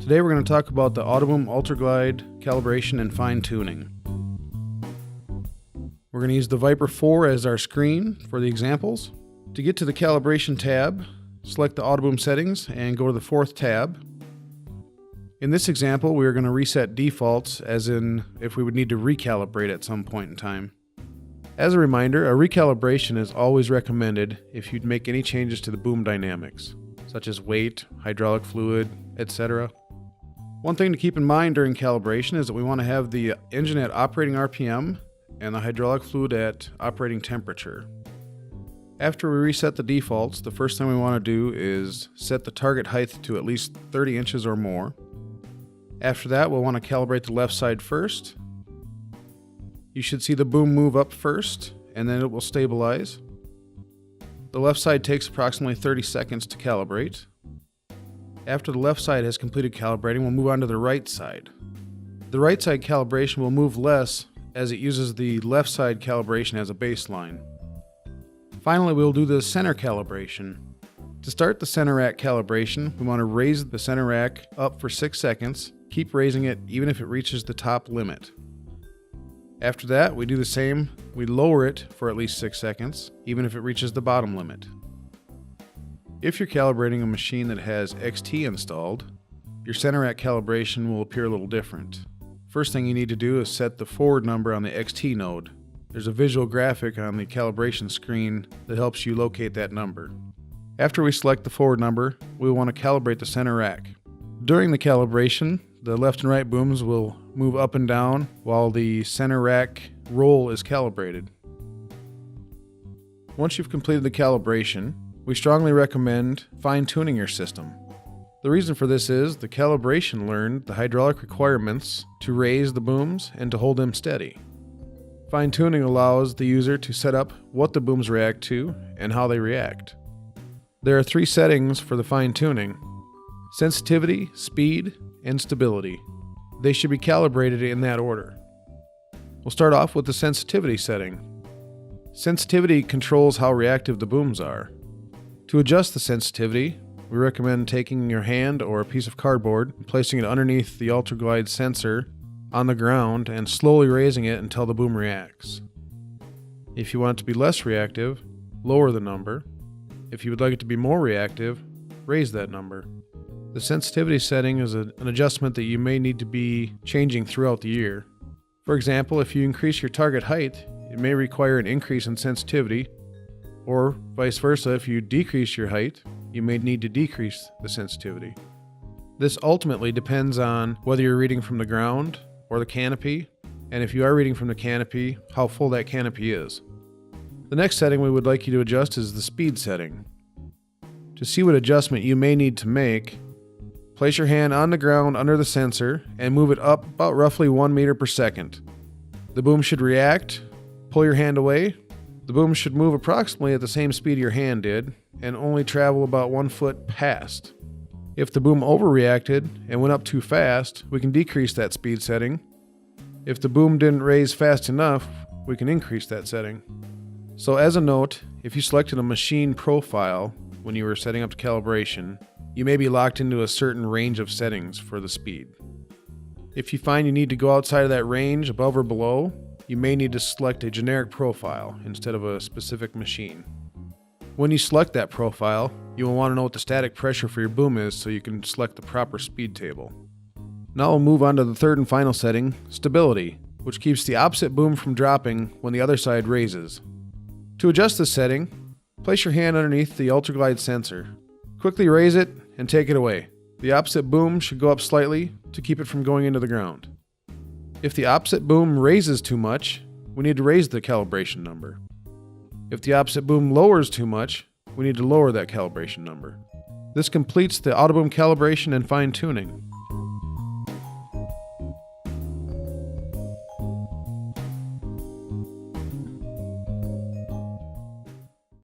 Today we're going to talk about the AutoBoom UltraGlide calibration and fine-tuning. We're going to use the Viper 4 as our screen for the examples. To get to the calibration tab, select the AutoBoom settings and go to the fourth tab. In this example, we are going to reset defaults, as in if we would need to recalibrate at some point in time. As a reminder, a recalibration is always recommended if you'd make any changes to the boom dynamics, such as weight, hydraulic fluid, etc. One thing to keep in mind during calibration is that we want to have the engine at operating RPM and the hydraulic fluid at operating temperature. After we reset the defaults, the first thing we want to do is set the target height to at least 30 inches or more. After that, we'll want to calibrate the left side first. You should see the boom move up first, and then it will stabilize. The left side takes approximately 30 seconds to calibrate. After the left side has completed calibrating, we'll move on to the right side. The right side calibration will move less as it uses the left side calibration as a baseline. Finally, we'll do the center calibration. To start the center rack calibration, we want to raise the center rack up for 6 seconds. Keep raising it even if it reaches the top limit. After that, we do the same. We lower it for at least 6 seconds, even if it reaches the bottom limit. If you're calibrating a machine that has XT installed, your center rack calibration will appear a little different. First thing you need to do is set the forward number on the XT node. There's a visual graphic on the calibration screen that helps you locate that number. After we select the forward number, we want to calibrate the center rack. During the calibration, the left and right booms will move up and down while the center rack roll is calibrated. Once you've completed the calibration, we strongly recommend fine-tuning your system. The reason for this is the calibration learned the hydraulic requirements to raise the booms and to hold them steady. Fine-tuning allows the user to set up what the booms react to and how they react. There are 3 settings for the fine-tuning: sensitivity, speed, and stability. They should be calibrated in that order. We'll start off with the sensitivity setting. Sensitivity controls how reactive the booms are. To adjust the sensitivity, we recommend taking your hand or a piece of cardboard and placing it underneath the UltraGlide sensor on the ground and slowly raising it until the boom reacts. If you want it to be less reactive, lower the number. If you would like it to be more reactive, raise that number. The sensitivity setting is an adjustment that you may need to be changing throughout the year. For example, if you increase your target height, it may require an increase in sensitivity, or vice versa, if you decrease your height, you may need to decrease the sensitivity. This ultimately depends on whether you're reading from the ground or the canopy, and if you are reading from the canopy, how full that canopy is. The next setting we would like you to adjust is the speed setting. To see what adjustment you may need to make, place your hand on the ground under the sensor and move it up about roughly 1 meter per second. The boom should react. Pull your hand away. The boom should move approximately at the same speed your hand did and only travel about 1 foot past. If the boom overreacted and went up too fast, we can decrease that speed setting. If the boom didn't raise fast enough, we can increase that setting. So as a note, if you selected a machine profile when you were setting up the calibration, you may be locked into a certain range of settings for the speed. If you find you need to go outside of that range, above or below, you may need to select a generic profile instead of a specific machine. When you select that profile, you will want to know what the static pressure for your boom is so you can select the proper speed table. Now we'll move on to the third and final setting, stability, which keeps the opposite boom from dropping when the other side raises. To adjust this setting, place your hand underneath the UltraGlide sensor. Quickly raise it and take it away. The opposite boom should go up slightly to keep it from going into the ground. If the opposite boom raises too much, we need to raise the calibration number. If the opposite boom lowers too much, we need to lower that calibration number. This completes the AutoBoom calibration and fine-tuning.